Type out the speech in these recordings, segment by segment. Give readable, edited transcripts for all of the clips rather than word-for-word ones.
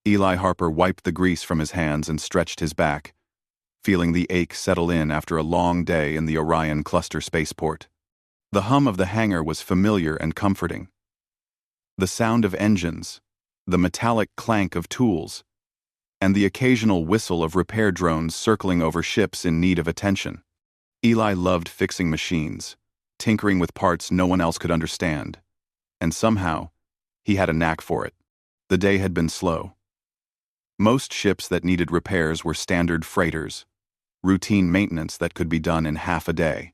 Eli Harper wiped the grease from his hands and stretched his back, feeling the ache settle in after a long day in the Orion cluster spaceport. The hum of the hangar was familiar and comforting. The sound of engines, the metallic clank of tools, and the occasional whistle of repair drones circling over ships in need of attention. Eli loved fixing machines, tinkering with parts no one else could understand, and somehow, he had a knack for it. The day had been slow. Most ships that needed repairs were standard freighters, routine maintenance that could be done in half a day.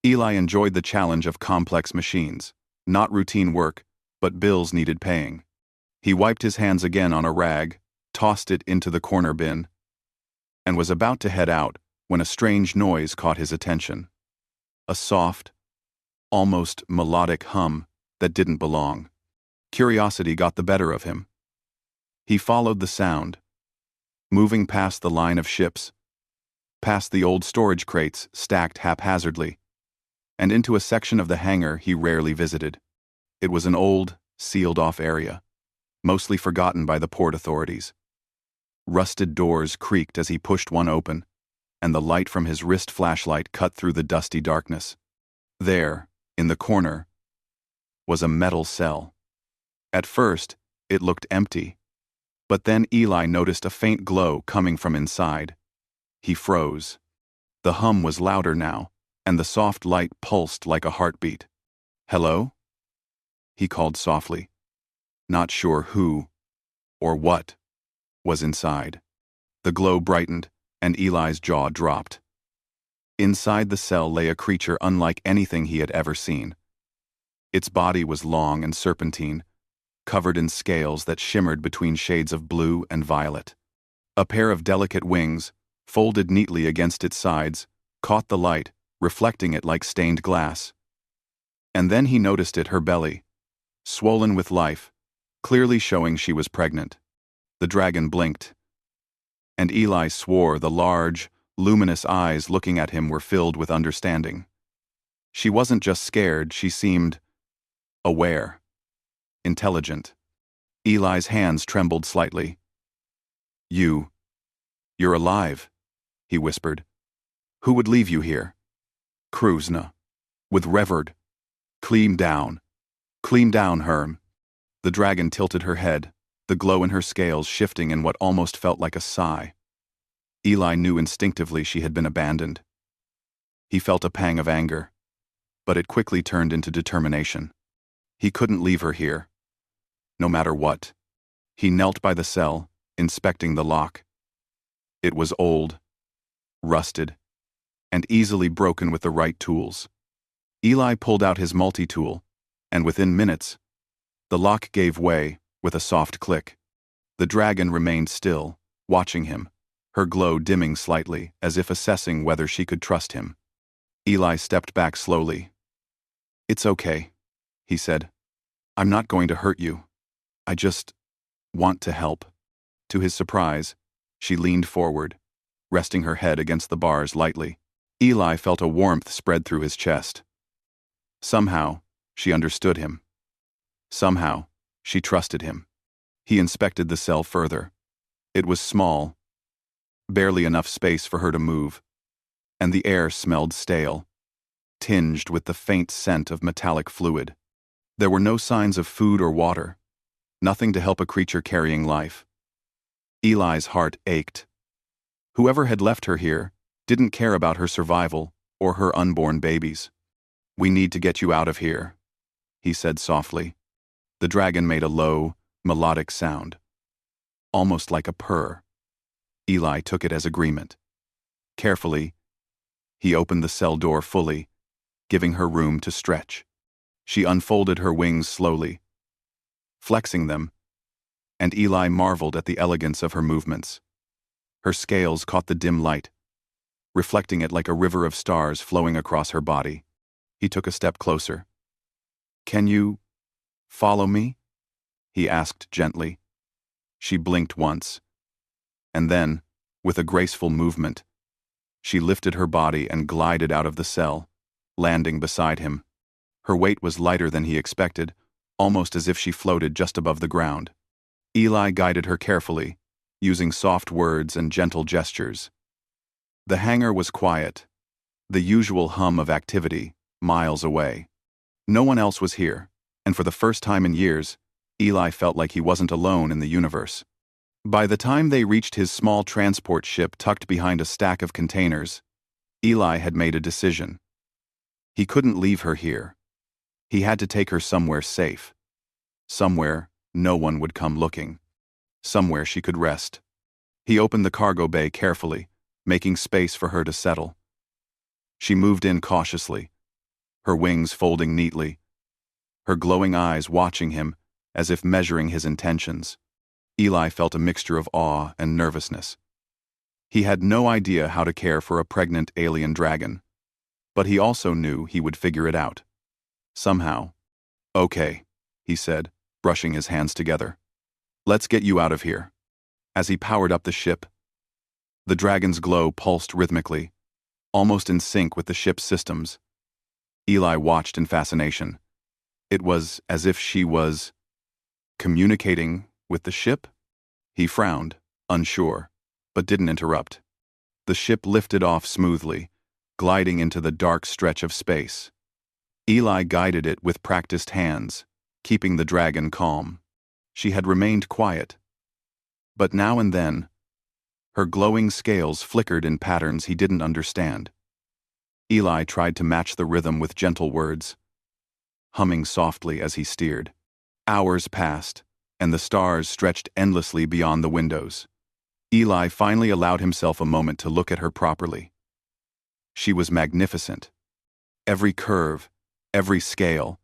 Eli enjoyed the challenge of complex machines, not routine work, but bills needed paying. He wiped his hands again on a rag, tossed it into the corner bin, and was about to head out when a strange noise caught his attention. A soft, almost melodic hum that didn't belong. Curiosity got the better of him. He followed the sound, moving past the line of ships, past the old storage crates stacked haphazardly, and into a section of the hangar he rarely visited. It was an old, sealed-off area, mostly forgotten by the port authorities. Rusted doors creaked as he pushed one open, and the light from his wrist flashlight cut through the dusty darkness. There, in the corner, was a metal cell. At first, it looked empty, but then Eli noticed a faint glow coming from inside. He froze. The hum was louder now, and the soft light pulsed like a heartbeat. "Hello?" he called softly, not sure who or what was inside. The glow brightened, and Eli's jaw dropped. Inside the cell lay a creature unlike anything he had ever seen. Its body was long and serpentine, covered in scales that shimmered between shades of blue and violet. A pair of delicate wings, folded neatly against its sides, caught the light, reflecting it like stained glass. And then he noticed her belly, swollen with life, clearly showing she was pregnant. The dragon blinked, and Eli swore the large, luminous eyes looking at him were filled with understanding. She wasn't just scared, she seemed aware, intelligent. Eli's hands trembled slightly. You're alive," he whispered. "Who would leave you here?" "Kruzna. With Revered. Clean down, Herm." The dragon tilted her head, the glow in her scales shifting in what almost felt like a sigh. Eli knew instinctively she had been abandoned. He felt a pang of anger, but it quickly turned into determination. He couldn't leave her here, no matter what. He knelt by the cell, inspecting the lock. It was old, rusted, and easily broken with the right tools. Eli pulled out his multi-tool, and within minutes, the lock gave way with a soft click. The dragon remained still, watching him, her glow dimming slightly, as if assessing whether she could trust him. Eli stepped back slowly. "It's okay," he said. "I'm not going to hurt you. I just want to help." To his surprise, she leaned forward, resting her head against the bars lightly. Eli felt a warmth spread through his chest. Somehow, she understood him. Somehow, she trusted him. He inspected the cell further. It was small, barely enough space for her to move, and the air smelled stale, tinged with the faint scent of metallic fluid. There were no signs of food or water, nothing to help a creature carrying life. Eli's heart ached. Whoever had left her here didn't care about her survival or her unborn babies. "We need to get you out of here," he said softly. The dragon made a low, melodic sound, almost like a purr. Eli took it as agreement. Carefully, he opened the cell door fully, giving her room to stretch. She unfolded her wings slowly, flexing them, and Eli marveled at the elegance of her movements. Her scales caught the dim light, reflecting it like a river of stars flowing across her body. He took a step closer. "Can you follow me?" he asked gently. She blinked once, and then, with a graceful movement, she lifted her body and glided out of the cell, landing beside him. Her weight was lighter than he expected, almost as if she floated just above the ground. Eli guided her carefully, using soft words and gentle gestures. The hangar was quiet, the usual hum of activity, miles away. No one else was here, and for the first time in years, Eli felt like he wasn't alone in the universe. By the time they reached his small transport ship tucked behind a stack of containers, Eli had made a decision. He couldn't leave her here. He had to take her somewhere safe. Somewhere no one would come looking. Somewhere she could rest. He opened the cargo bay carefully, making space for her to settle. She moved in cautiously, her wings folding neatly, her glowing eyes watching him as if measuring his intentions. Eli felt a mixture of awe and nervousness. He had no idea how to care for a pregnant alien dragon, but he also knew he would figure it out. Somehow. "Okay," he said, brushing his hands together. "Let's get you out of here." As he powered up the ship, the dragon's glow pulsed rhythmically, almost in sync with the ship's systems. Eli watched in fascination. It was as if she was communicating with the ship? He frowned, unsure, but didn't interrupt. The ship lifted off smoothly, gliding into the dark stretch of space. Eli guided it with practiced hands, keeping the dragon calm. She had remained quiet. But now and then, her glowing scales flickered in patterns he didn't understand. Eli tried to match the rhythm with gentle words, humming softly as he steered. Hours passed, and the stars stretched endlessly beyond the windows. Eli finally allowed himself a moment to look at her properly. She was magnificent. Every curve, every scale,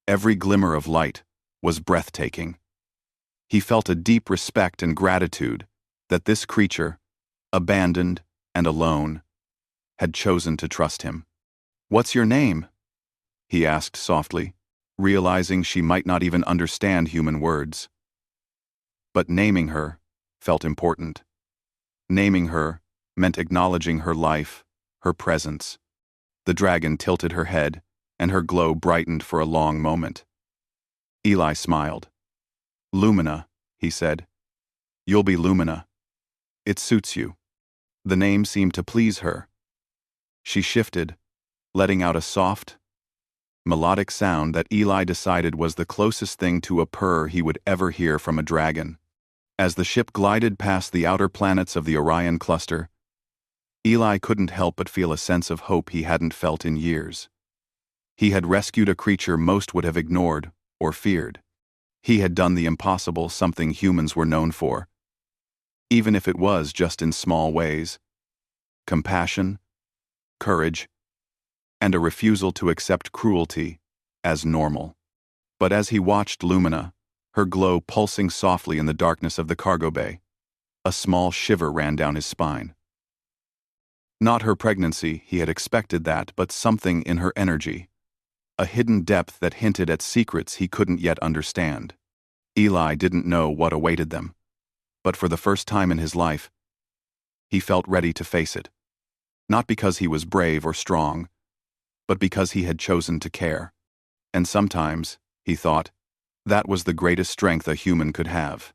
every glimmer of light was breathtaking. He felt a deep respect and gratitude that this creature, abandoned and alone, had chosen to trust him. "What's your name?" he asked softly, realizing she might not even understand human words. But naming her felt important. Naming her meant acknowledging her life, her presence. The dragon tilted her head, and her glow brightened for a long moment. Eli smiled. "Lumina," he said. "You'll be Lumina. It suits you." The name seemed to please her. She shifted, letting out a soft, melodic sound that Eli decided was the closest thing to a purr he would ever hear from a dragon. As the ship glided past the outer planets of the Orion cluster, Eli couldn't help but feel a sense of hope he hadn't felt in years. He had rescued a creature most would have ignored or feared. He had done the impossible, something humans were known for, even if it was just in small ways. Compassion, courage, and a refusal to accept cruelty as normal. But as he watched Lumina, her glow pulsing softly in the darkness of the cargo bay, a small shiver ran down his spine. Not her pregnancy, he had expected that, but something in her energy, a hidden depth that hinted at secrets he couldn't yet understand. Eli didn't know what awaited them, but for the first time in his life, he felt ready to face it. Not because he was brave or strong, but because he had chosen to care. And sometimes, he thought, that was the greatest strength a human could have.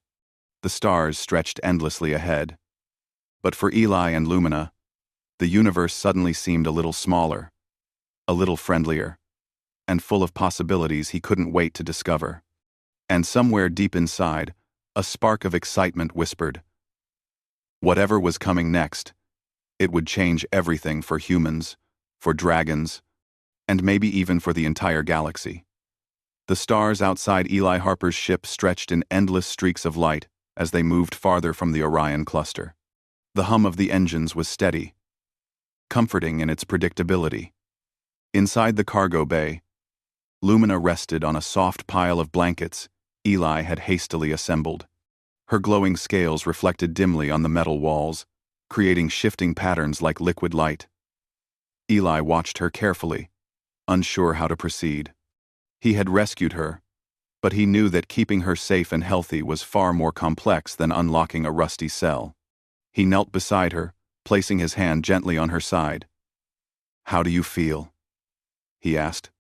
The stars stretched endlessly ahead. But for Eli and Lumina, the universe suddenly seemed a little smaller, a little friendlier, and full of possibilities he couldn't wait to discover. And somewhere deep inside, a spark of excitement whispered, whatever was coming next, it would change everything for humans, for dragons, and maybe even for the entire galaxy. The stars outside Eli Harper's ship stretched in endless streaks of light as they moved farther from the Orion cluster. The hum of the engines was steady, comforting in its predictability. Inside the cargo bay, Lumina rested on a soft pile of blankets Eli had hastily assembled. Her glowing scales reflected dimly on the metal walls, creating shifting patterns like liquid light. Eli watched her carefully, unsure how to proceed. He had rescued her, but he knew that keeping her safe and healthy was far more complex than unlocking a rusty cell. He knelt beside her, placing his hand gently on her side. "How do you feel?" he asked.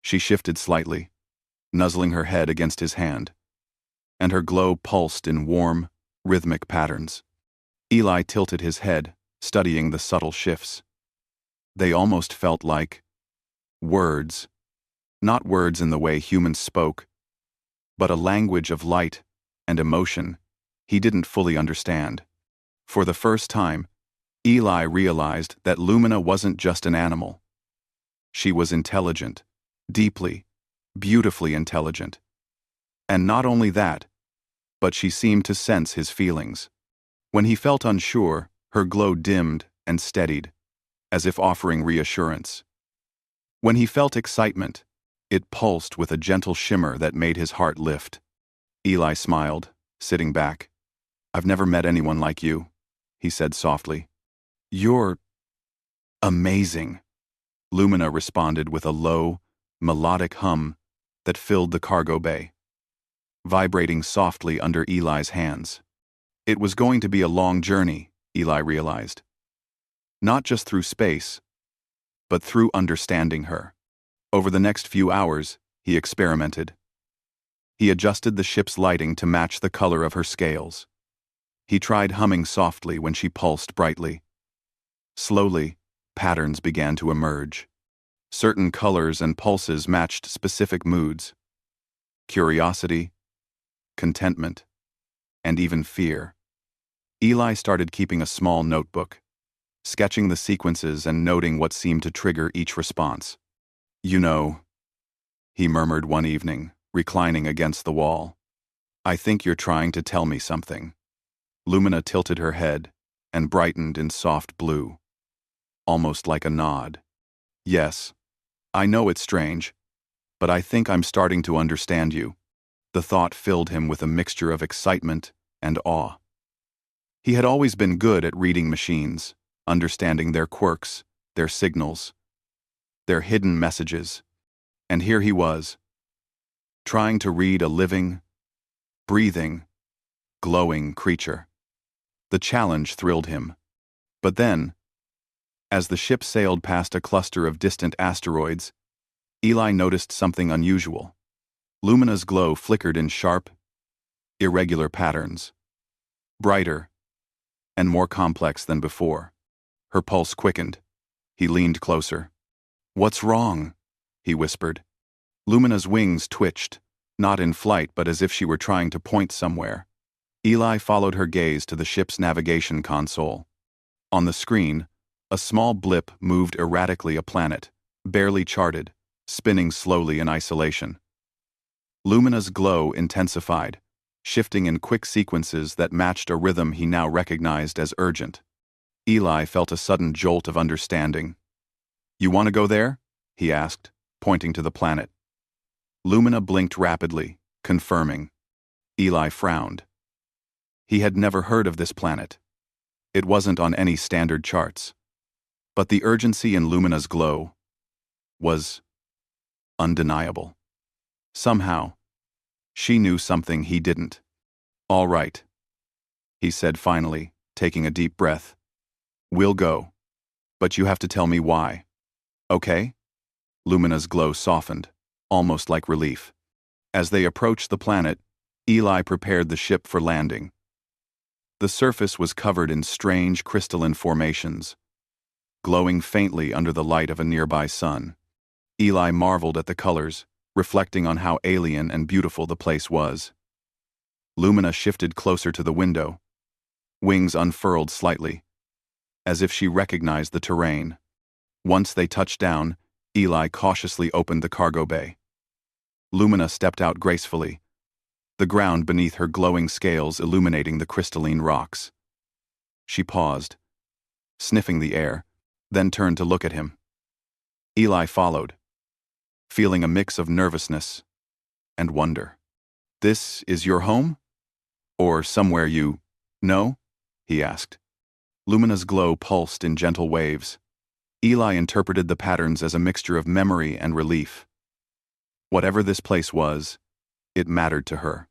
She shifted slightly, nuzzling her head against his hand. and her glow pulsed in warm, rhythmic patterns. Eli tilted his head, studying the subtle shifts. They almost felt like words, not words in the way humans spoke, but a language of light and emotion he didn't fully understand. For the first time, Eli realized that Lumina wasn't just an animal. She was intelligent, deeply, beautifully intelligent. And not only that, but she seemed to sense his feelings. When he felt unsure, her glow dimmed and steadied, as if offering reassurance. When he felt excitement, it pulsed with a gentle shimmer that made his heart lift. Eli smiled, sitting back. "I've never met anyone like you," he said softly. "You're amazing," Lumina responded with a low, melodic hum that filled the cargo bay, vibrating softly under Eli's hands. It was going to be a long journey, Eli realized. Not just through space, but through understanding her. Over the next few hours, he experimented. He adjusted the ship's lighting to match the color of her scales. He tried humming softly when she pulsed brightly. Slowly, patterns began to emerge. Certain colors and pulses matched specific moods: curiosity, contentment, and even fear. Eli started keeping a small notebook, sketching the sequences and noting what seemed to trigger each response. "You know," he murmured one evening, reclining against the wall, "I think you're trying to tell me something." Lumina tilted her head and brightened in soft blue, almost like a nod. "Yes, I know it's strange, but I think I'm starting to understand you." The thought filled him with a mixture of excitement and awe. He had always been good at reading machines, understanding their quirks, their signals, their hidden messages. And here he was, trying to read a living, breathing, glowing creature. The challenge thrilled him. But then, as the ship sailed past a cluster of distant asteroids, Eli noticed something unusual. Lumina's glow flickered in sharp, irregular patterns, brighter and more complex than before. Her pulse quickened. He leaned closer. "What's wrong?" he whispered. Lumina's wings twitched, not in flight but as if she were trying to point somewhere. Eli followed her gaze to the ship's navigation console. On the screen, a small blip moved erratically, a planet, barely charted, spinning slowly in isolation. Lumina's glow intensified, shifting in quick sequences that matched a rhythm he now recognized as urgent. Eli felt a sudden jolt of understanding. "You want to go there?" he asked, pointing to the planet. Lumina blinked rapidly, confirming. Eli frowned. He had never heard of this planet. It wasn't on any standard charts. But the urgency in Lumina's glow was undeniable. Somehow, she knew something he didn't. "All right," he said finally, taking a deep breath. "We'll go. But you have to tell me why. Okay?" Lumina's glow softened, almost like relief. As they approached the planet, Eli prepared the ship for landing. The surface was covered in strange crystalline formations, glowing faintly under the light of a nearby sun. Eli marveled at the colors, reflecting on how alien and beautiful the place was. Lumina shifted closer to the window, wings unfurled slightly, as if she recognized the terrain. Once they touched down, Eli cautiously opened the cargo bay. Lumina stepped out gracefully, the ground beneath her glowing scales illuminating the crystalline rocks. She paused, sniffing the air, then turned to look at him. Eli followed, feeling a mix of nervousness and wonder. "This is your home? Or somewhere you know?" he asked. Lumina's glow pulsed in gentle waves. Eli interpreted the patterns as a mixture of memory and relief. Whatever this place was, it mattered to her.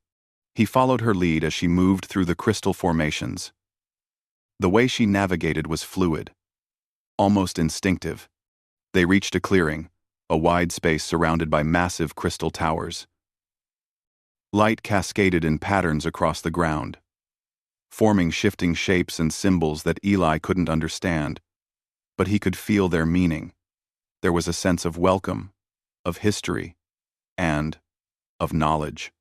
He followed her lead as she moved through the crystal formations. The way she navigated was fluid, almost instinctive. They reached a clearing, a wide space surrounded by massive crystal towers. Light cascaded in patterns across the ground, forming shifting shapes and symbols that Eli couldn't understand, but he could feel their meaning. There was a sense of welcome, of history, and of knowledge.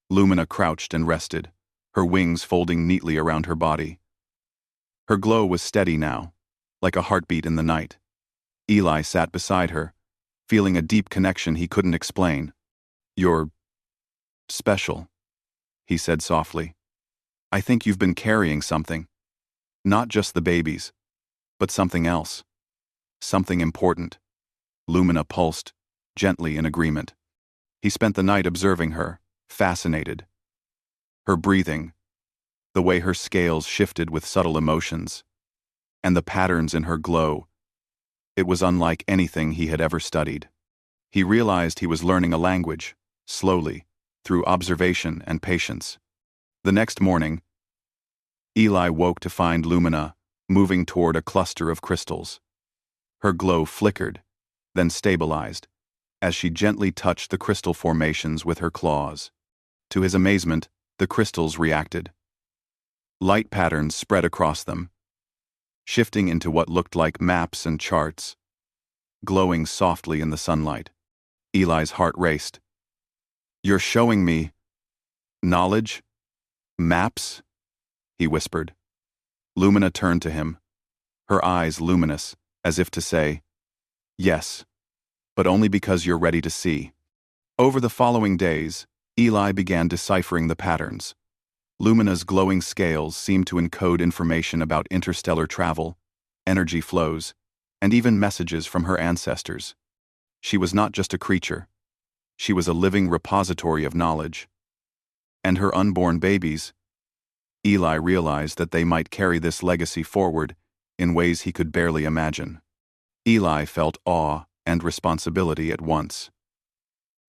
Lumina crouched and rested, her wings folding neatly around her body. Her glow was steady now, like a heartbeat in the night. Eli sat beside her, feeling a deep connection he couldn't explain. "You're special," he said softly. "I think you've been carrying something. Not just the babies, but something else. Something important." Lumina pulsed, gently in agreement. He spent the night observing her, fascinated. Her breathing, the way her scales shifted with subtle emotions, and the patterns in her glow. It was unlike anything he had ever studied. He realized he was learning a language, slowly, through observation and patience. The next morning, Eli woke to find Lumina moving toward a cluster of crystals. Her glow flickered, then stabilized, as she gently touched the crystal formations with her claws. To his amazement, the crystals reacted. Light patterns spread across them, shifting into what looked like maps and charts, glowing softly in the sunlight. Eli's heart raced. "You're showing me knowledge? Maps?" he whispered. Lumina turned to him, her eyes luminous, as if to say, "Yes, but only because you're ready to see." Over the following days, Eli began deciphering the patterns. Lumina's glowing scales seemed to encode information about interstellar travel, energy flows, and even messages from her ancestors. She was not just a creature. She was a living repository of knowledge. And her unborn babies, Eli realized that they might carry this legacy forward in ways he could barely imagine. Eli felt awe and responsibility at once.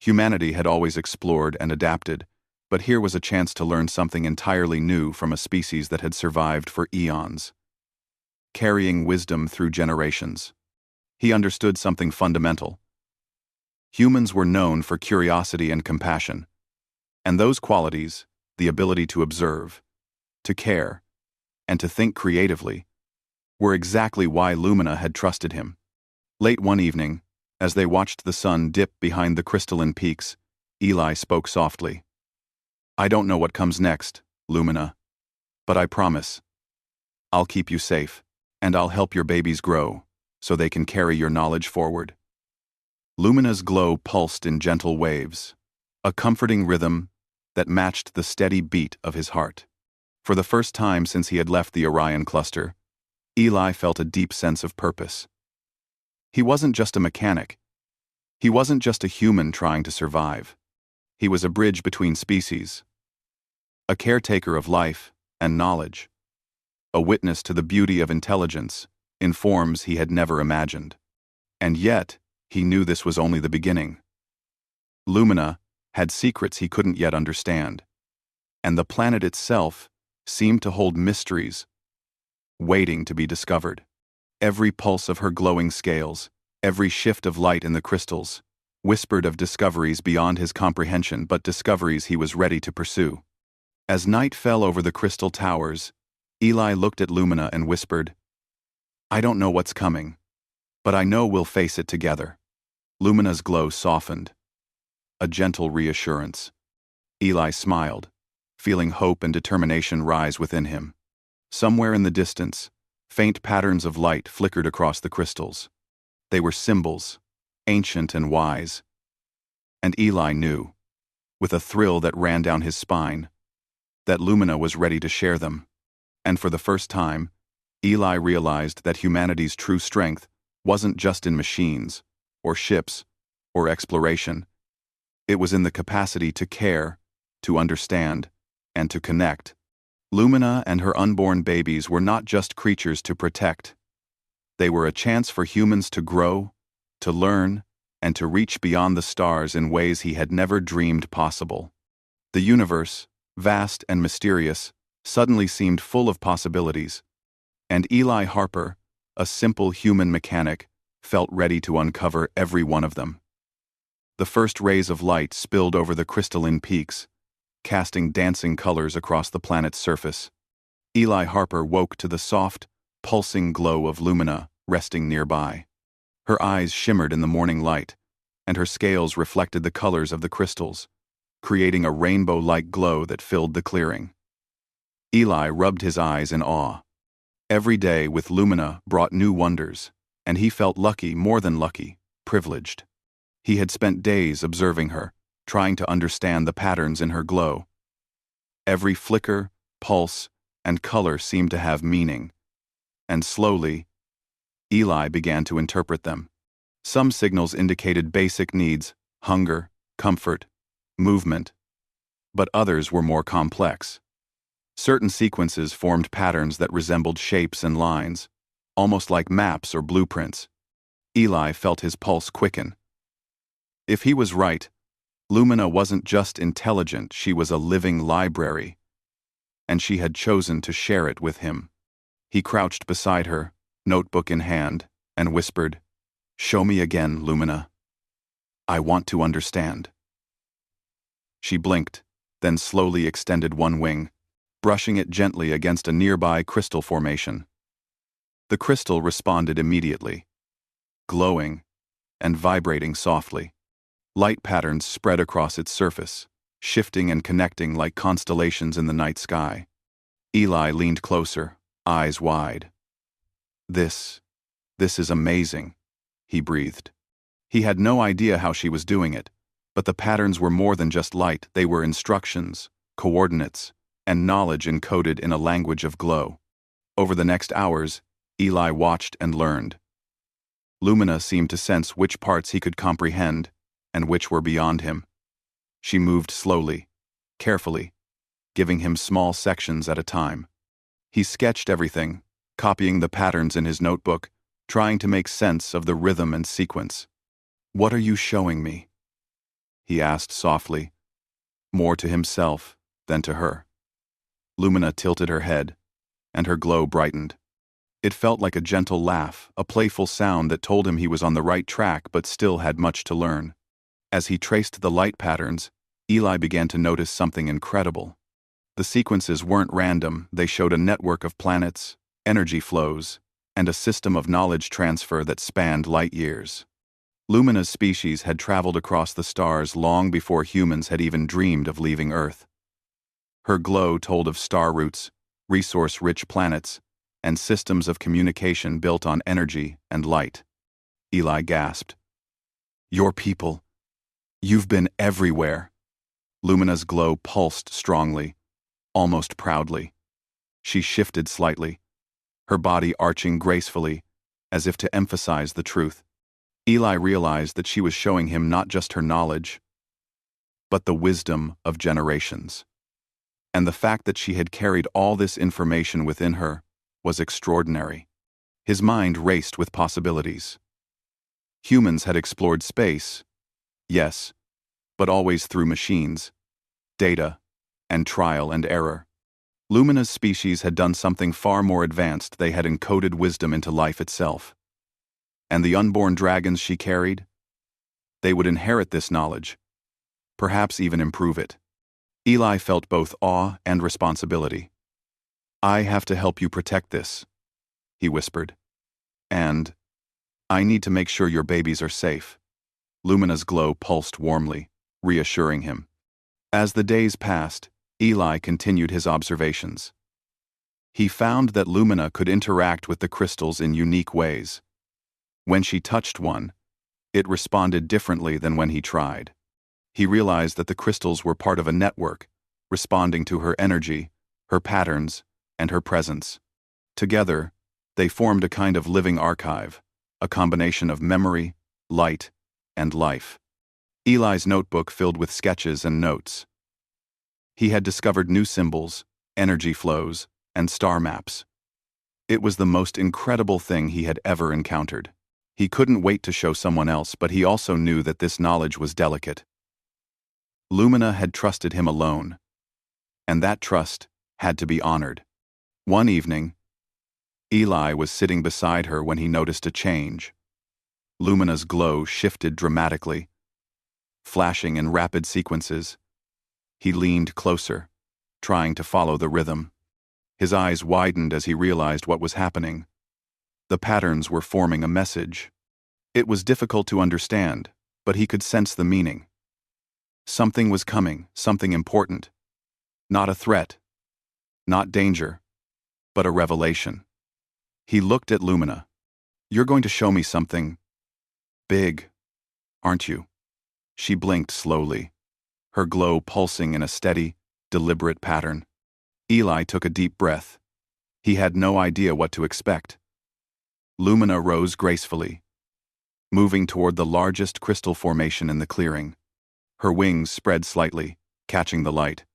Humanity had always explored and adapted, but here was a chance to learn something entirely new from a species that had survived for eons, carrying wisdom through generations. He understood something fundamental. Humans were known for curiosity and compassion, and those qualities, the ability to observe, to care, and to think creatively, were exactly why Lumina had trusted him. Late one evening, as they watched the sun dip behind the crystalline peaks, Eli spoke softly. "I don't know what comes next, Lumina, but I promise, I'll keep you safe, and I'll help your babies grow, so they can carry your knowledge forward." Lumina's glow pulsed in gentle waves, a comforting rhythm that matched the steady beat of his heart. For the first time since he had left the Orion cluster, Eli felt a deep sense of purpose. He wasn't just a mechanic. He wasn't just a human trying to survive. He was a bridge between species, a caretaker of life and knowledge, a witness to the beauty of intelligence in forms he had never imagined. And yet, he knew this was only the beginning. Lumina had secrets he couldn't yet understand, and the planet itself seemed to hold mysteries waiting to be discovered. Every pulse of her glowing scales, every shift of light in the crystals, whispered of discoveries beyond his comprehension, but discoveries he was ready to pursue. As night fell over the crystal towers, Eli looked at Lumina and whispered, "I don't know what's coming, but I know we'll face it together." Lumina's glow softened, a gentle reassurance. Eli smiled, feeling hope and determination rise within him. Somewhere in the distance, faint patterns of light flickered across the crystals. They were symbols, ancient and wise. And Eli knew, with a thrill that ran down his spine, that Lumina was ready to share them. And for the first time, Eli realized that humanity's true strength wasn't just in machines, or ships, or exploration. It was in the capacity to care, to understand, and to connect. Lumina and her unborn babies were not just creatures to protect. They were a chance for humans to grow, to learn, and to reach beyond the stars in ways he had never dreamed possible. The universe, vast and mysterious, suddenly seemed full of possibilities, and Eli Harper, a simple human mechanic, felt ready to uncover every one of them. The first rays of light spilled over the crystalline peaks, casting dancing colors across the planet's surface. Eli Harper woke to the soft, pulsing glow of Lumina resting nearby. Her eyes shimmered in the morning light, and her scales reflected the colors of the crystals, creating a rainbow-like glow that filled the clearing. Eli rubbed his eyes in awe. Every day with Lumina brought new wonders, and he felt lucky, more than lucky, privileged. He had spent days observing her, trying to understand the patterns in her glow. Every flicker, pulse, and color seemed to have meaning, and slowly, Eli began to interpret them. Some signals indicated basic needs, hunger, comfort, movement, but others were more complex. Certain sequences formed patterns that resembled shapes and lines, almost like maps or blueprints. Eli felt his pulse quicken. If he was right, Lumina wasn't just intelligent, she was a living library, and she had chosen to share it with him. He crouched beside her, notebook in hand, and whispered, "Show me again, Lumina. I want to understand." She blinked, then slowly extended one wing, brushing it gently against a nearby crystal formation. The crystal responded immediately, glowing and vibrating softly. Light patterns spread across its surface, shifting and connecting like constellations in the night sky. Eli leaned closer, eyes wide. This is amazing," he breathed. He had no idea how she was doing it, but the patterns were more than just light, they were instructions, coordinates, and knowledge encoded in a language of glow. Over the next hours, Eli watched and learned. Lumina seemed to sense which parts he could comprehend and which were beyond him. She moved slowly, carefully, giving him small sections at a time. He sketched everything, copying the patterns in his notebook, trying to make sense of the rhythm and sequence. "What are you showing me?" he asked softly, more to himself than to her. Lumina tilted her head, and her glow brightened. It felt like a gentle laugh, a playful sound that told him he was on the right track but still had much to learn. As he traced the light patterns, Eli began to notice something incredible. The sequences weren't random, they showed a network of planets, energy flows, and a system of knowledge transfer that spanned light years. Lumina's species had traveled across the stars long before humans had even dreamed of leaving Earth. Her glow told of star routes, resource-rich planets, and systems of communication built on energy and light. Eli gasped. "Your people. You've been everywhere." Lumina's glow pulsed strongly, almost proudly. She shifted slightly, her body arching gracefully, as if to emphasize the truth. Eli realized that she was showing him not just her knowledge, but the wisdom of generations. And the fact that she had carried all this information within her was extraordinary. His mind raced with possibilities. Humans had explored space, yes, but always through machines, data, and trial and error. Lumina's species had done something far more advanced. They had encoded wisdom into life itself. And the unborn dragons she carried? They would inherit this knowledge, perhaps even improve it. Eli felt both awe and responsibility. "I have to help you protect this," he whispered. "And I need to make sure your babies are safe." Lumina's glow pulsed warmly, reassuring him. As the days passed, Eli continued his observations. He found that Lumina could interact with the crystals in unique ways. When she touched one, it responded differently than when he tried. He realized that the crystals were part of a network, responding to her energy, her patterns, and her presence. Together, they formed a kind of living archive, a combination of memory, light, and life. Eli's notebook filled with sketches and notes. He had discovered new symbols, energy flows, and star maps. It was the most incredible thing he had ever encountered. He couldn't wait to show someone else, but he also knew that this knowledge was delicate. Lumina had trusted him alone, and that trust had to be honored. One evening, Eli was sitting beside her when he noticed a change. Lumina's glow shifted dramatically, flashing in rapid sequences. He leaned closer, trying to follow the rhythm. His eyes widened as he realized what was happening. The patterns were forming a message. It was difficult to understand, but he could sense the meaning. Something was coming, something important. Not a threat, not danger, but a revelation. He looked at Lumina. "You're going to show me something big, aren't you?" She blinked slowly, her glow pulsing in a steady, deliberate pattern. Eli took a deep breath. He had no idea what to expect. Lumina rose gracefully, moving toward the largest crystal formation in the clearing. Her wings spread slightly, catching the light,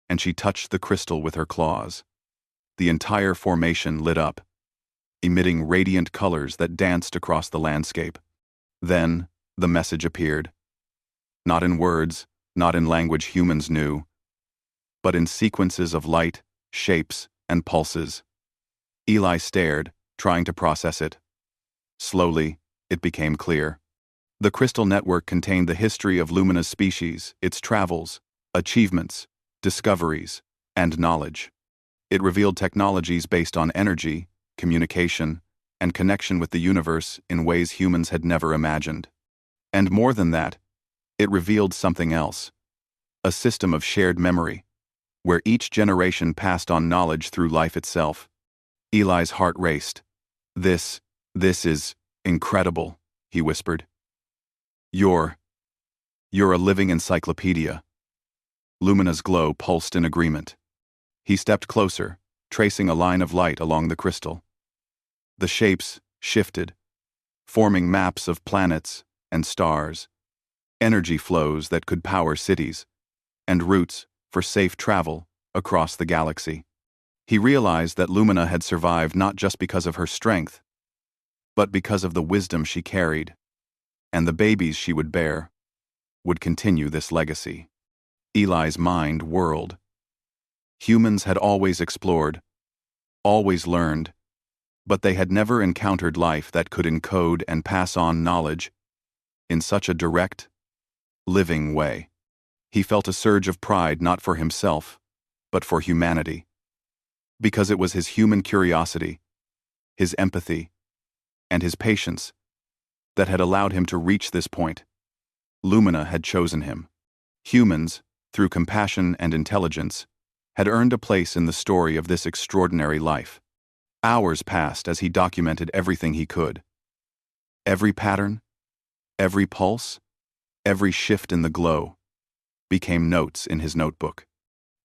and she touched the crystal with her claws. The entire formation lit up, emitting radiant colors that danced across the landscape. Then, the message appeared. Not in words, not in language humans knew, but in sequences of light, shapes, and pulses. Eli stared, trying to process it. Slowly, it became clear. The crystal network contained the history of Lumina's species, its travels, achievements, discoveries, and knowledge. It revealed technologies based on energy, communication, and connection with the universe in ways humans had never imagined. And more than that, it revealed something else. A system of shared memory, where each generation passed on knowledge through life itself. Eli's heart raced. This is incredible," he whispered. You're a living encyclopedia." Lumina's glow pulsed in agreement. He stepped closer, tracing a line of light along the crystal. The shapes shifted, forming maps of planets and stars, energy flows that could power cities, and routes for safe travel across the galaxy. He realized that Lumina had survived not just because of her strength, but because of the wisdom she carried, and the babies she would bear would continue this legacy. Eli's mind whirled. Humans had always explored, always learned, but they had never encountered life that could encode and pass on knowledge in such a direct, living way. He felt a surge of pride not for himself, but for humanity. Because it was his human curiosity, his empathy, and his patience that had allowed him to reach this point. Lumina had chosen him. Humans, through compassion and intelligence, had earned a place in the story of this extraordinary life. Hours passed as he documented everything he could. Every pattern, every pulse, every shift in the glow became notes in his notebook.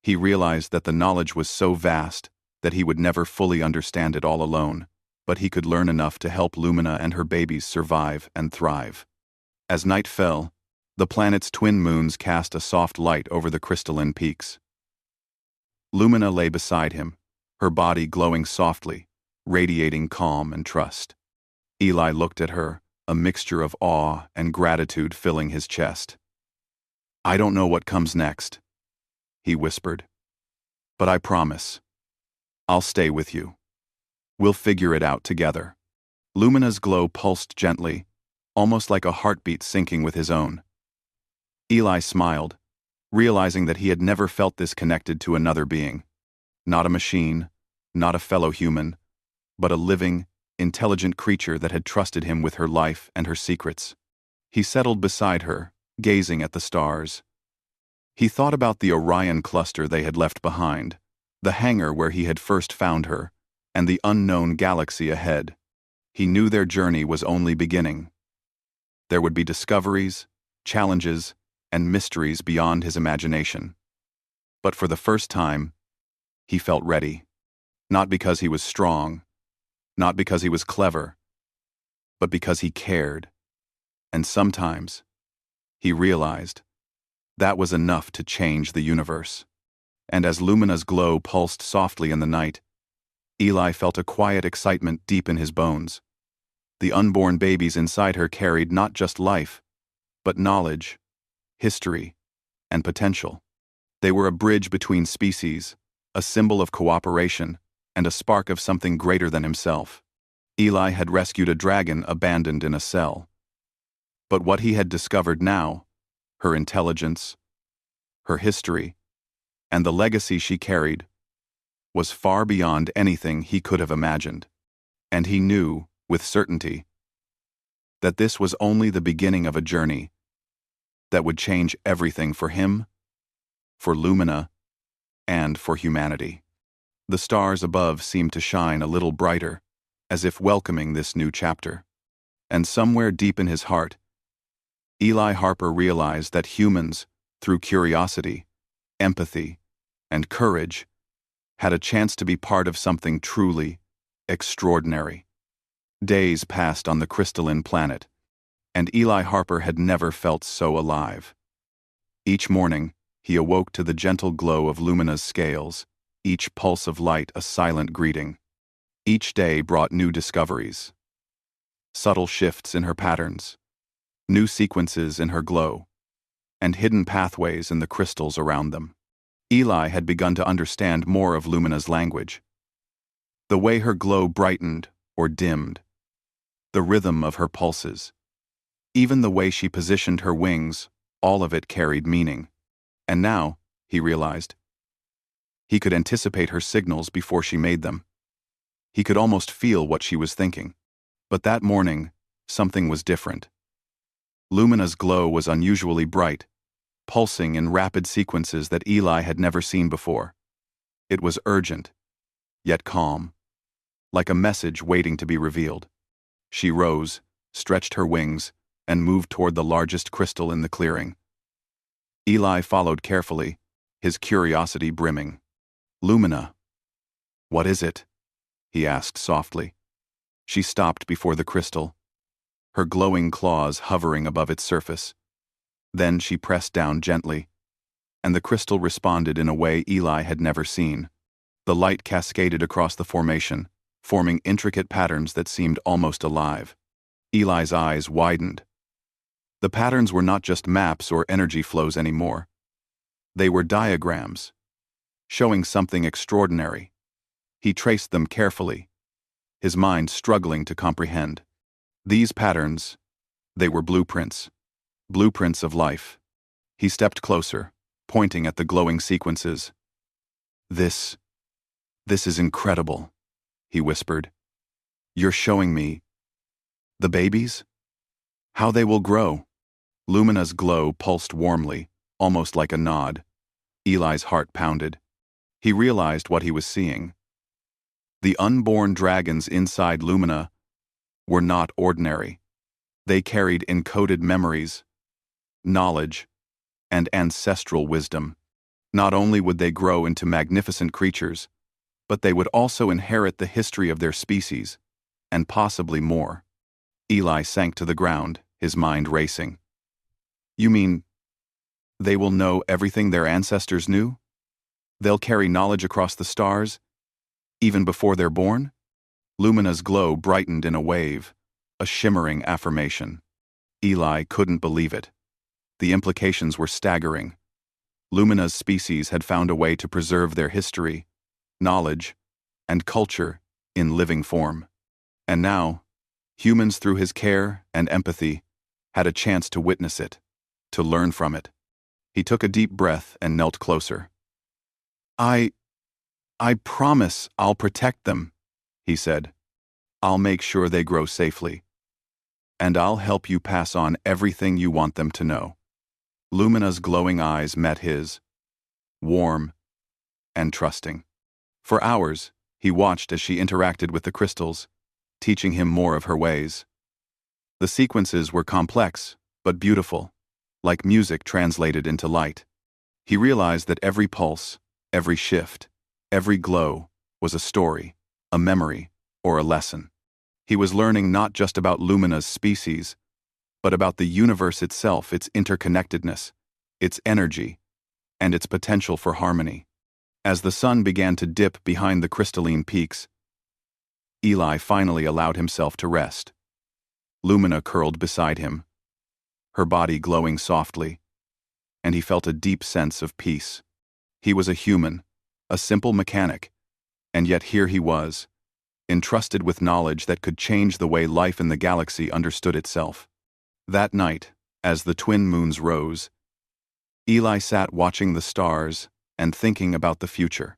He realized that the knowledge was so vast that he would never fully understand it all alone, but he could learn enough to help Lumina and her babies survive and thrive. As night fell, the planet's twin moons cast a soft light over the crystalline peaks. Lumina lay beside him, her body glowing softly, radiating calm and trust. Eli looked at her, a mixture of awe and gratitude filling his chest. "I don't know what comes next," he whispered, "but I promise, I'll stay with you. We'll figure it out together." Lumina's glow pulsed gently, almost like a heartbeat syncing with his own. Eli smiled, realizing that he had never felt this connected to another being. Not a machine, not a fellow human, but a living, intelligent creature that had trusted him with her life and her secrets. He settled beside her, gazing at the stars. He thought about the Orion cluster they had left behind, the hangar where he had first found her, and the unknown galaxy ahead. He knew their journey was only beginning. There would be discoveries, challenges, and mysteries beyond his imagination. But for the first time, he felt ready. Not because he was strong, not because he was clever, but because he cared. And sometimes, he realized, that was enough to change the universe. And as Lumina's glow pulsed softly in the night, Eli felt a quiet excitement deep in his bones. The unborn babies inside her carried not just life, but knowledge, history, and potential. They were a bridge between species, a symbol of cooperation, and a spark of something greater than himself. Eli had rescued a dragon abandoned in a cell. But what he had discovered now, her intelligence, her history, and the legacy she carried was far beyond anything he could have imagined. And he knew, with certainty, that this was only the beginning of a journey that would change everything for him, for Lumina, and for humanity. The stars above seemed to shine a little brighter, as if welcoming this new chapter. And somewhere deep in his heart, Eli Harper realized that humans, through curiosity, empathy, and courage, had a chance to be part of something truly extraordinary. Days passed on the crystalline planet, and Eli Harper had never felt so alive. Each morning, he awoke to the gentle glow of Lumina's scales, each pulse of light a silent greeting. Each day brought new discoveries, subtle shifts in her patterns, new sequences in her glow, and hidden pathways in the crystals around them. Eli had begun to understand more of Lumina's language. The way her glow brightened or dimmed, the rhythm of her pulses, even the way she positioned her wings, all of it carried meaning. And now, he realized, he could anticipate her signals before she made them. He could almost feel what she was thinking. But that morning, something was different. Lumina's glow was unusually bright, pulsing in rapid sequences that Eli had never seen before. It was urgent, yet calm, like a message waiting to be revealed. She rose, stretched her wings, and moved toward the largest crystal in the clearing. Eli followed carefully, his curiosity brimming. "Lumina, what is it?" he asked softly. She stopped before the crystal, her glowing claws hovering above its surface. Then she pressed down gently, and the crystal responded in a way Eli had never seen. The light cascaded across the formation, forming intricate patterns that seemed almost alive. Eli's eyes widened. The patterns were not just maps or energy flows anymore. They were diagrams, showing something extraordinary. He traced them carefully, his mind struggling to comprehend. These patterns, they were blueprints of life. He stepped closer, pointing at the glowing sequences. This is incredible," he whispered. "You're showing me the babies? How they will grow." Lumina's glow pulsed warmly, almost like a nod. Eli's heart pounded. He realized what he was seeing. The unborn dragons inside Lumina were not ordinary. They carried encoded memories, knowledge, and ancestral wisdom. Not only would they grow into magnificent creatures, but they would also inherit the history of their species, and possibly more. Eli sank to the ground, his mind racing. "You mean they will know everything their ancestors knew? They'll carry knowledge across the stars, even before they're born?" Lumina's glow brightened in a wave, a shimmering affirmation. Eli couldn't believe it. The implications were staggering. Lumina's species had found a way to preserve their history, knowledge, and culture in living form. And now, humans, through his care and empathy, had a chance to witness it, to learn from it. He took a deep breath and knelt closer. I promise I'll protect them," he said. "I'll make sure they grow safely. And I'll help you pass on everything you want them to know." Lumina's glowing eyes met his, warm and trusting. For hours, he watched as she interacted with the crystals, teaching him more of her ways. The sequences were complex, but beautiful, like music translated into light. He realized that every pulse, every shift, every glow was a story, a memory, or a lesson. He was learning not just about Lumina's species, but about the universe itself, its interconnectedness, its energy, and its potential for harmony. As the sun began to dip behind the crystalline peaks, Eli finally allowed himself to rest. Lumina curled beside him, her body glowing softly, and he felt a deep sense of peace. He was a human, a simple mechanic, and yet here he was, entrusted with knowledge that could change the way life in the galaxy understood itself. That night, as the twin moons rose, Eli sat watching the stars and thinking about the future.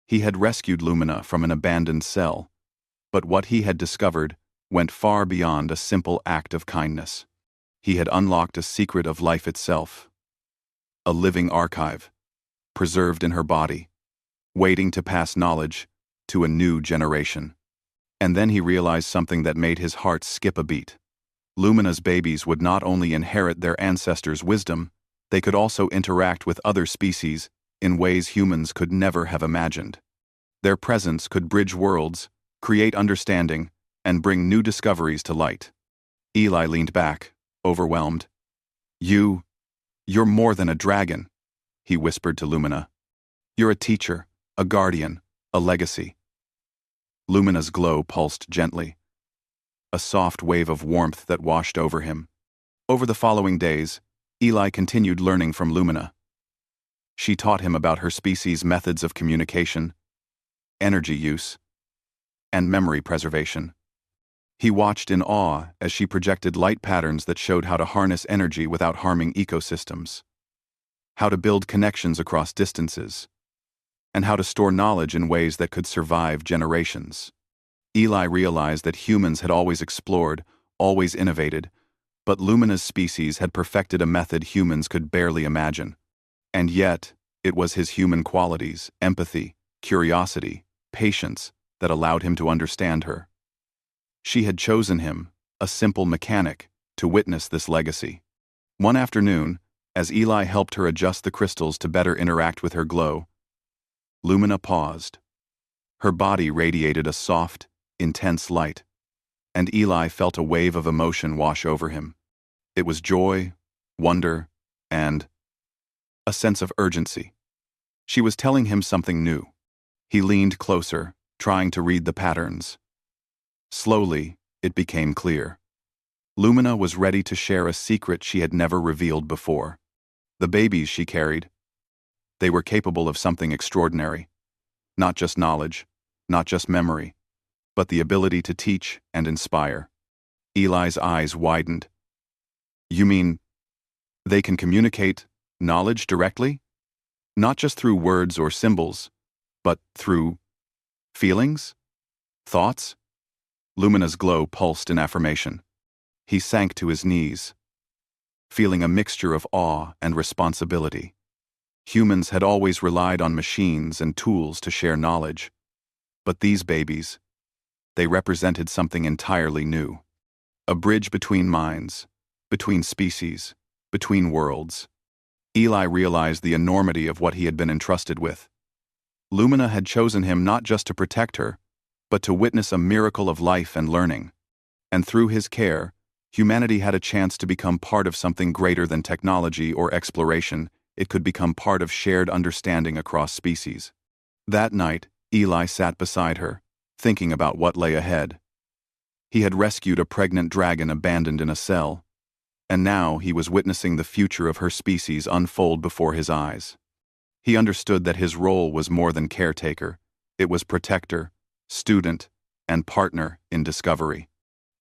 He had rescued Lumina from an abandoned cell, but what he had discovered went far beyond a simple act of kindness. He had unlocked a secret of life itself, a living archive, preserved in her body, waiting to pass knowledge to a new generation. And then he realized something that made his heart skip a beat. Lumina's babies would not only inherit their ancestors' wisdom, they could also interact with other species in ways humans could never have imagined. Their presence could bridge worlds, create understanding, and bring new discoveries to light. Eli leaned back, overwhelmed. You're more than a dragon, he whispered to Lumina. You're a teacher, a guardian, a legacy. Lumina's glow pulsed gently, a soft wave of warmth that washed over him. Over the following days, Eli continued learning from Lumina. She taught him about her species' methods of communication, energy use, and memory preservation. He watched in awe as she projected light patterns that showed how to harness energy without harming ecosystems, how to build connections across distances, and how to store knowledge in ways that could survive generations. Eli realized that humans had always explored, always innovated, but Lumina's species had perfected a method humans could barely imagine. And yet, it was his human qualities, empathy, curiosity, patience, that allowed him to understand her. She had chosen him, a simple mechanic, to witness this legacy. One afternoon, as Eli helped her adjust the crystals to better interact with her glow, Lumina paused. Her body radiated a soft, intense light, and Eli felt a wave of emotion wash over him. It was joy, wonder, and a sense of urgency. She was telling him something new. He leaned closer, trying to read the patterns. Slowly, it became clear. Lumina was ready to share a secret she had never revealed before. The babies she carried, they were capable of something extraordinary. Not just knowledge, not just memory, but the ability to teach and inspire. Eli's eyes widened. You mean they can communicate knowledge directly? Not just through words or symbols, but through feelings? Thoughts? Lumina's glow pulsed in affirmation. He sank to his knees, feeling a mixture of awe and responsibility. Humans had always relied on machines and tools to share knowledge. But these babies, they represented something entirely new. A bridge between minds, between species, between worlds. Eli realized the enormity of what he had been entrusted with. Lumina had chosen him not just to protect her, but to witness a miracle of life and learning. And through his care, humanity had a chance to become part of something greater than technology or exploration. It could become part of shared understanding across species. That night, Eli sat beside her, thinking about what lay ahead. He had rescued a pregnant dragon abandoned in a cell, and now he was witnessing the future of her species unfold before his eyes. He understood that his role was more than caretaker. It was protector, student, and partner in discovery.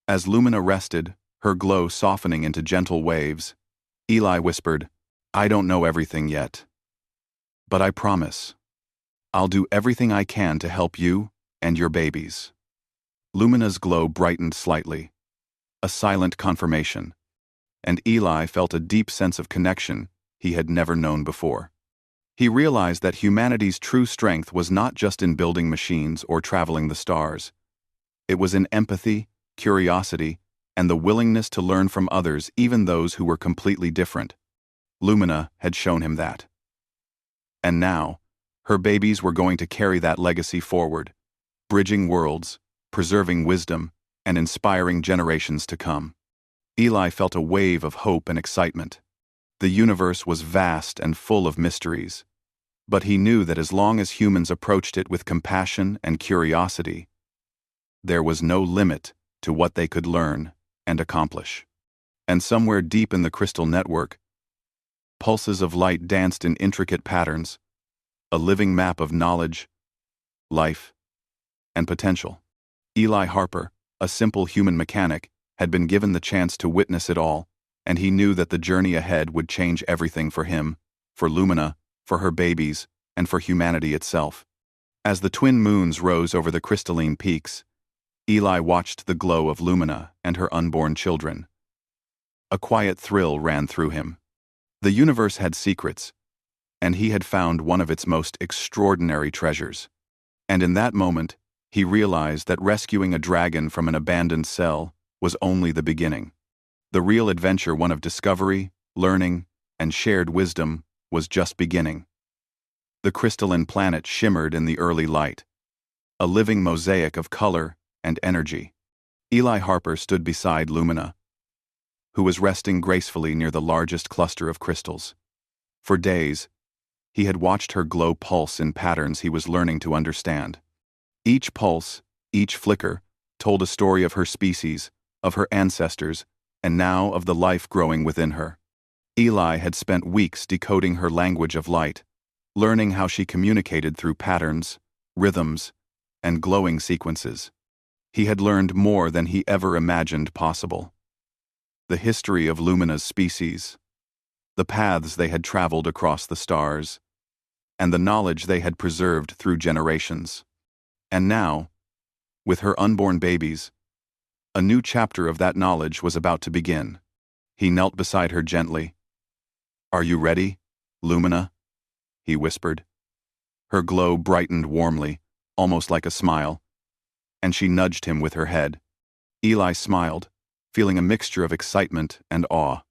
As Lumina rested, her glow softening into gentle waves, Eli whispered, I don't know everything yet, but I promise, I'll do everything I can to help you and your babies. Lumina's glow brightened slightly, a silent confirmation, and Eli felt a deep sense of connection he had never known before. He realized that humanity's true strength was not just in building machines or traveling the stars. It was in empathy, curiosity, and the willingness to learn from others, even those who were completely different. Lumina had shown him that. And now, her babies were going to carry that legacy forward, bridging worlds, preserving wisdom, and inspiring generations to come. Eli felt a wave of hope and excitement. The universe was vast and full of mysteries, but he knew that as long as humans approached it with compassion and curiosity, there was no limit to what they could learn and accomplish. And somewhere deep in the crystal network, pulses of light danced in intricate patterns, a living map of knowledge, life, and potential. Eli Harper, a simple human mechanic, had been given the chance to witness it all, and he knew that the journey ahead would change everything for him for Lumina, for her babies, and for humanity itself. As the twin moons rose over the crystalline peaks, Eli watched the glow of Lumina and her unborn children. A quiet thrill ran through him. The universe had secrets, and he had found one of its most extraordinary treasures. And in that moment, he realized that rescuing a dragon from an abandoned cell was only the beginning. The real adventure, one of discovery, learning, and shared wisdom, was just beginning. The crystalline planet shimmered in the early light, a living mosaic of color and energy. Eli Harper stood beside Lumina, who was resting gracefully near the largest cluster of crystals. For days, he had watched her glow pulse in patterns he was learning to understand. Each pulse, each flicker, told a story of her species, of her ancestors, and now of the life growing within her. Eli had spent weeks decoding her language of light, learning how she communicated through patterns, rhythms, and glowing sequences. He had learned more than he ever imagined possible. The history of Lumina's species, the paths they had traveled across the stars, and the knowledge they had preserved through generations. And now, with her unborn babies, a new chapter of that knowledge was about to begin. He knelt beside her gently. "Are you ready, Lumina?" he whispered. Her glow brightened warmly, almost like a smile, and she nudged him with her head. Eli smiled, feeling a mixture of excitement and awe.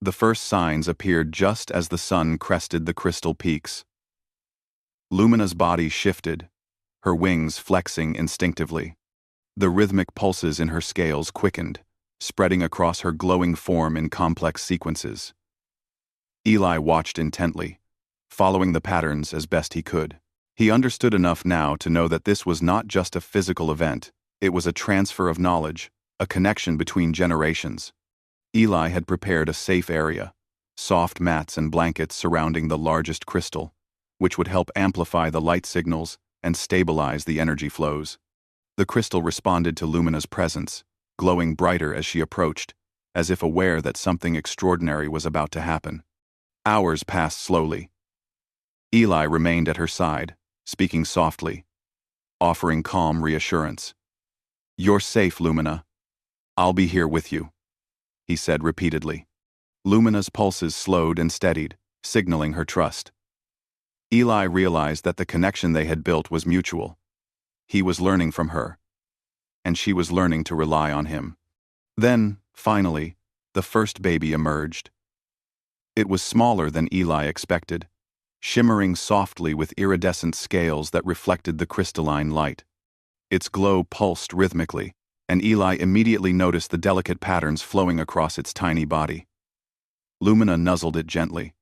The first signs appeared just as the sun crested the crystal peaks. Lumina's body shifted, her wings flexing instinctively. The rhythmic pulses in her scales quickened, spreading across her glowing form in complex sequences. Eli watched intently, following the patterns as best he could. He understood enough now to know that this was not just a physical event, it was a transfer of knowledge, a connection between generations. Eli had prepared a safe area, soft mats and blankets surrounding the largest crystal, which would help amplify the light signals and stabilize the energy flows. The crystal responded to Lumina's presence, glowing brighter as she approached, as if aware that something extraordinary was about to happen. Hours passed slowly. Eli remained at her side, speaking softly, offering calm reassurance. "You're safe, Lumina. I'll be here with you," he said repeatedly. Lumina's pulses slowed and steadied, signaling her trust. Eli realized that the connection they had built was mutual. He was learning from her, and she was learning to rely on him. Then, finally, the first baby emerged. It was smaller than Eli expected, shimmering softly with iridescent scales that reflected the crystalline light. Its glow pulsed rhythmically, and Eli immediately noticed the delicate patterns flowing across its tiny body. Lumina nuzzled it gently,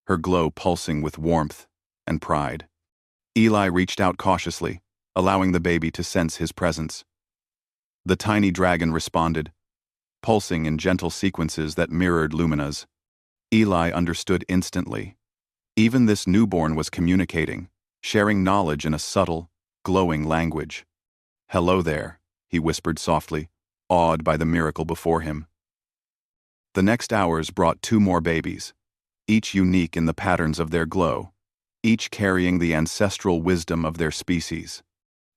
her glow pulsing with warmth and pride. Eli reached out cautiously, allowing the baby to sense his presence. The tiny dragon responded, pulsing in gentle sequences that mirrored Lumina's. Eli understood instantly. Even this newborn was communicating, sharing knowledge in a subtle, glowing language. "Hello there," he whispered softly, awed by the miracle before him. The next hours brought 2 more babies, each unique in the patterns of their glow, each carrying the ancestral wisdom of their species.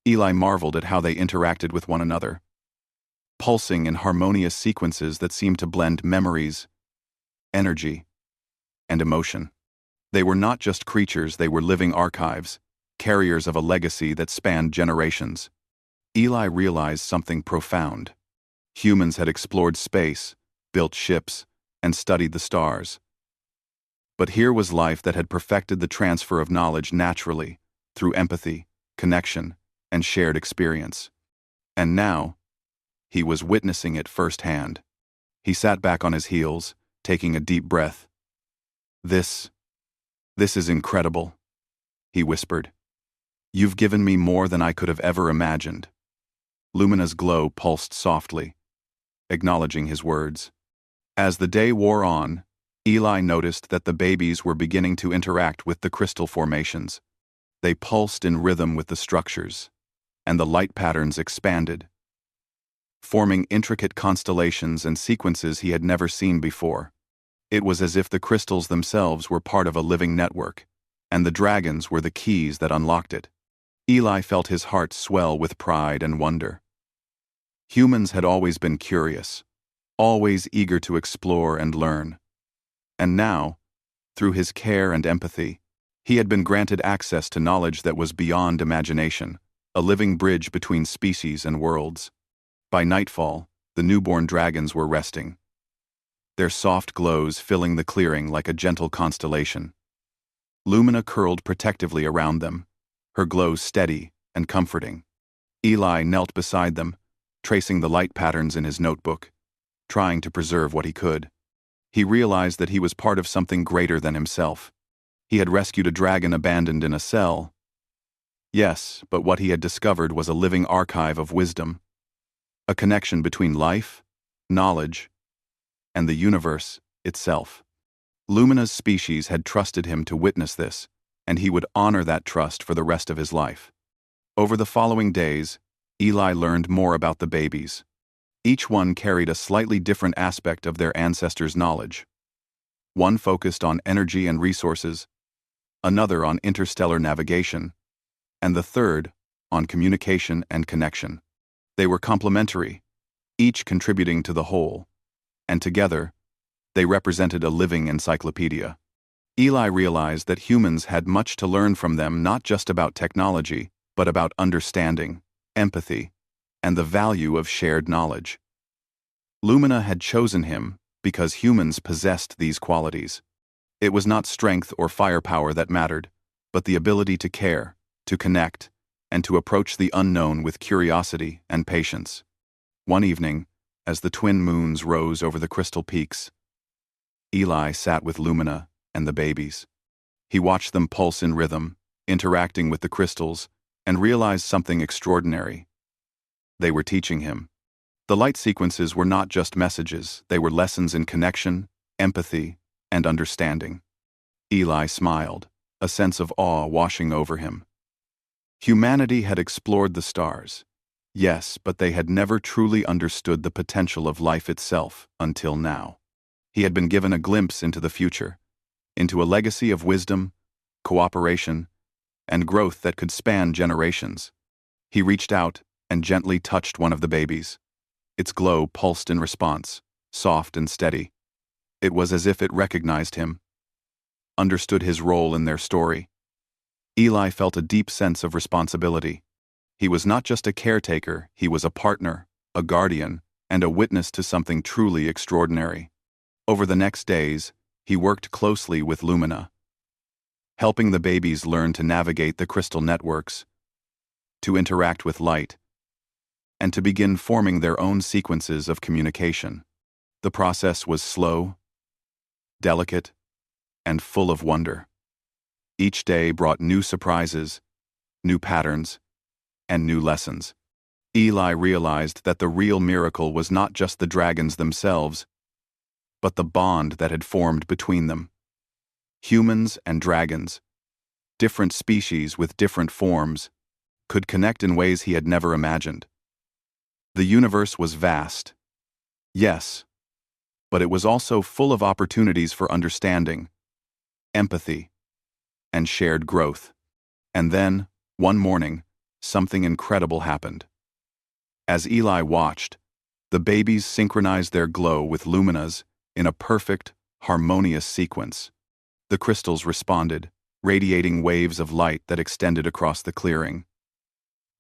Eli marveled at how they interacted with one another, pulsing in harmonious sequences that seemed to blend memories, energy, and emotion. They were not just creatures, they were living archives, carriers of a legacy that spanned generations. Eli realized something profound. Humans had explored space, built ships, and studied the stars. But here was life that had perfected the transfer of knowledge naturally, through empathy, connection, and shared experience. And now, he was witnessing it firsthand. He sat back on his heels, taking a deep breath. This is incredible," he whispered. "You've given me more than I could have ever imagined." Lumina's glow pulsed softly, acknowledging his words. As the day wore on, Eli noticed that the babies were beginning to interact with the crystal formations. They pulsed in rhythm with the structures, and the light patterns expanded, forming intricate constellations and sequences he had never seen before. It was as if the crystals themselves were part of a living network, and the dragons were the keys that unlocked it. Eli felt his heart swell with pride and wonder. Humans had always been curious, always eager to explore and learn. And now, through his care and empathy, he had been granted access to knowledge that was beyond imagination, a living bridge between species and worlds. By nightfall, the newborn dragons were resting, their soft glows filling the clearing like a gentle constellation. Lumina curled protectively around them, her glow steady and comforting. Eli knelt beside them, tracing the light patterns in his notebook, trying to preserve what he could. He realized that he was part of something greater than himself. He had rescued a dragon abandoned in a cell. Yes, but what he had discovered was a living archive of wisdom, a connection between life, knowledge, and the universe itself. Lumina's species had trusted him to witness this, and he would honor that trust for the rest of his life. Over the following days, Eli learned more about the babies. Each one carried a slightly different aspect of their ancestors' knowledge. One focused on energy and resources, another on interstellar navigation, and the third on communication and connection. They were complementary, each contributing to the whole, and together, they represented a living encyclopedia. Eli realized that humans had much to learn from them, not just about technology, but about understanding, empathy, and the value of shared knowledge. Lumina had chosen him because humans possessed these qualities. It was not strength or firepower that mattered, but the ability to care, to connect, and to approach the unknown with curiosity and patience. One evening, as the twin moons rose over the crystal peaks, Eli sat with Lumina and the babies. He watched them pulse in rhythm, interacting with the crystals, and realized something extraordinary. They were teaching him. The light sequences were not just messages, they were lessons in connection, empathy, and understanding. Eli smiled, a sense of awe washing over him. Humanity had explored the stars. Yes, but they had never truly understood the potential of life itself until now. He had been given a glimpse into the future, into a legacy of wisdom, cooperation, and growth that could span generations. He reached out and gently touched one of the babies. Its glow pulsed in response, soft and steady. It was as if it recognized him, understood his role in their story. Eli felt a deep sense of responsibility. He was not just a caretaker, he was a partner, a guardian, and a witness to something truly extraordinary. Over the next days, he worked closely with Lumina, helping the babies learn to navigate the crystal networks, to interact with light, and to begin forming their own sequences of communication. The process was slow, delicate, and full of wonder. Each day brought new surprises, new patterns, and new lessons. Eli realized that the real miracle was not just the dragons themselves, but the bond that had formed between them. Humans and dragons, different species with different forms, could connect in ways he had never imagined. The universe was vast, yes, but it was also full of opportunities for understanding, empathy, and shared growth. And then, one morning, something incredible happened. As Eli watched, the babies synchronized their glow with Lumina's in a perfect, harmonious sequence. The crystals responded, radiating waves of light that extended across the clearing,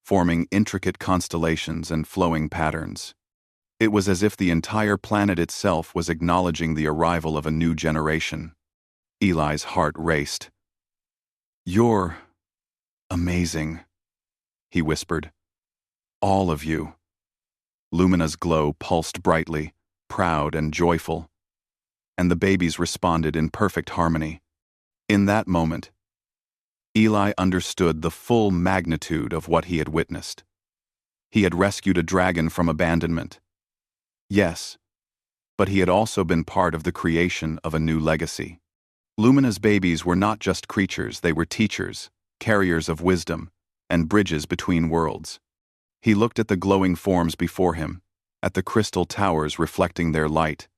forming intricate constellations and flowing patterns. It was as if the entire planet itself was acknowledging the arrival of a new generation. Eli's heart raced. "You're amazing," he whispered. "All of you." Lumina's glow pulsed brightly, proud and joyful, and the babies responded in perfect harmony. In that moment, Eli understood the full magnitude of what he had witnessed. He had rescued a dragon from abandonment. Yes, but he had also been part of the creation of a new legacy. Lumina's babies were not just creatures, they were teachers, carriers of wisdom, and bridges between worlds. He looked at the glowing forms before him, at the crystal towers reflecting their light,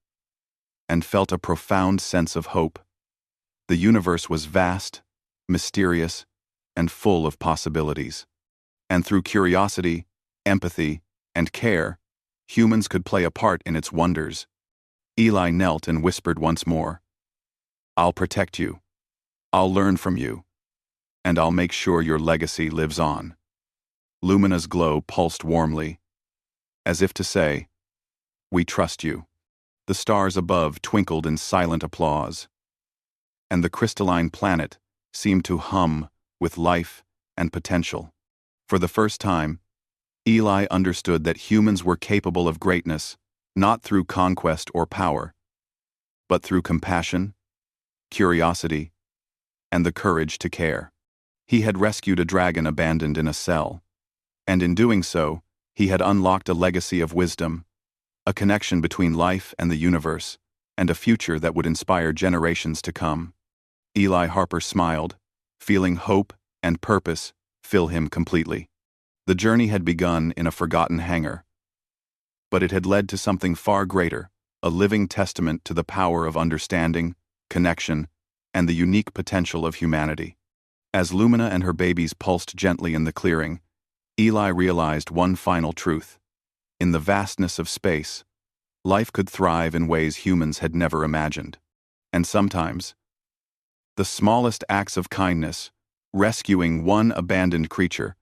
and felt a profound sense of hope. The universe was vast, mysterious, and full of possibilities. And through curiosity, empathy, and care, humans could play a part in its wonders. Eli knelt and whispered once more, "I'll protect you. I'll learn from you. And I'll make sure your legacy lives on." Lumina's glow pulsed warmly, as if to say, "We trust you." The stars above twinkled in silent applause, and the crystalline planet seemed to hum with life and potential. For the first time, Eli understood that humans were capable of greatness, not through conquest or power, but through compassion, curiosity, and the courage to care. He had rescued a dragon abandoned in a cell, and in doing so, he had unlocked a legacy of wisdom, a connection between life and the universe, and a future that would inspire generations to come. Eli Harper smiled, feeling hope and purpose fill him completely. The journey had begun in a forgotten hangar, but it had led to something far greater, a living testament to the power of understanding, connection, and the unique potential of humanity. As Lumina and her babies pulsed gently in the clearing, Eli realized one final truth. In the vastness of space, life could thrive in ways humans had never imagined. And sometimes, the smallest acts of kindness, rescuing one abandoned creature,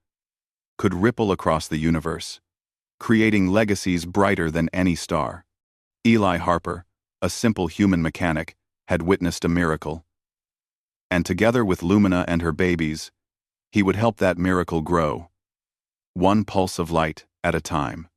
could ripple across the universe, creating legacies brighter than any star. Eli Harper, a simple human mechanic, had witnessed a miracle. And together with Lumina and her babies, he would help that miracle grow, one pulse of light at a time.